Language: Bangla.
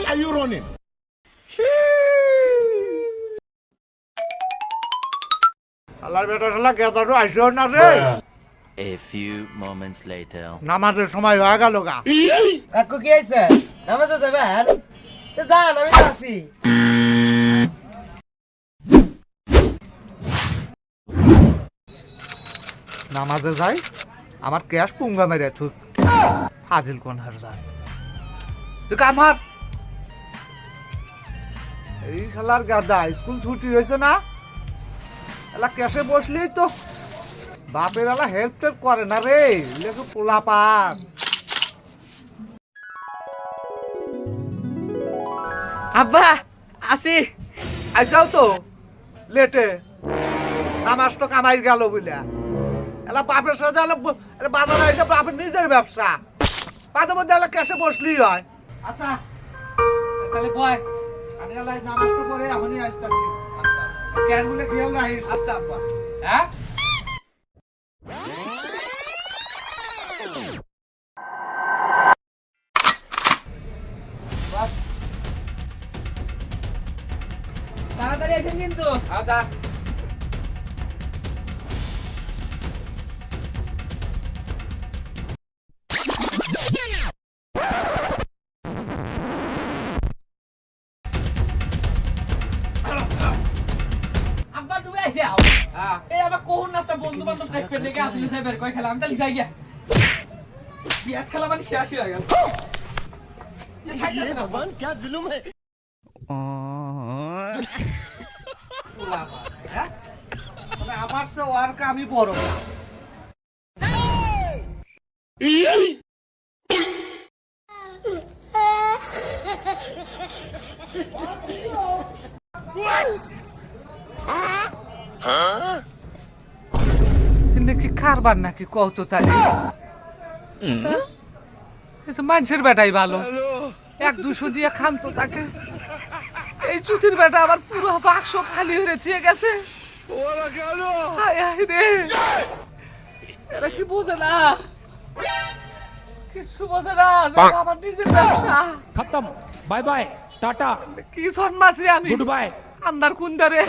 are you running? আল্লাহর বেটা শালা গেদারও আইসো না রে। A few moments later. নামাজের সময় হয়ে গেল গা। কাকু কি হইছে নামাজে যাবেন তো যান আমি আছি নামাজে যাই আমার ক্যাশ পুঙ্গা মেরে থুক ফাজিল কোন হার যায় তুই আমার এই শালার গাদা স্কুল ছুটি হয়েছে না এলা ক্যাশে বসলেই তো বাপের এলা হেল্প টেল্প করে না রে লেখো পোলা পান আব্বা আসি আইসাও তো লেটে নামাজ তো কামাই গেল বুঝলা এলা বাপের সাথে বাজারে এসে বাপের নিজের ব্যবসা মাঝে মধ্যে এলা ক্যাশে বসলেই হয় আচ্ছা তাহলে বয় আমি এলা নামাজ তো করে এখনই আসতেছি আচ্ছা ক্যাশ বলে খেয়াল রাখিস আচ্ছা আব্বা হ্যাঁ তাড়াতাড়ি আসেন কিন্তু আচ্ছা আব্বা তুমি আইছে আও এই আবার কোন নাস্তা বন্ধু বান্ধব দেখবে দেখে আসলে সাইবার কই খেলা আমি তালি যাই গিয়া বিয়ার খেলা মানে শেষ হয়ে গেল भगवान क्या जुलुम है মানে আমার সে ওয়ার্ক আমি বড় না নাকি কারবার নাকি কত তাহলে মানুষের বেটাই ভালো 1-200 দিয়ে খান তো তাকে এই চুতির বেটা আবার পুরো বাক্স খালি হয়ে চুয়ে গেছে হায় হায় রে এরা কি বোঝে না কিছু বোঝে না আমার নিজের ব্যবসা खत्म बाय बाय टाटा কি সন্ন্যাসী আমি गुड बाय আন্দার কুন্দারে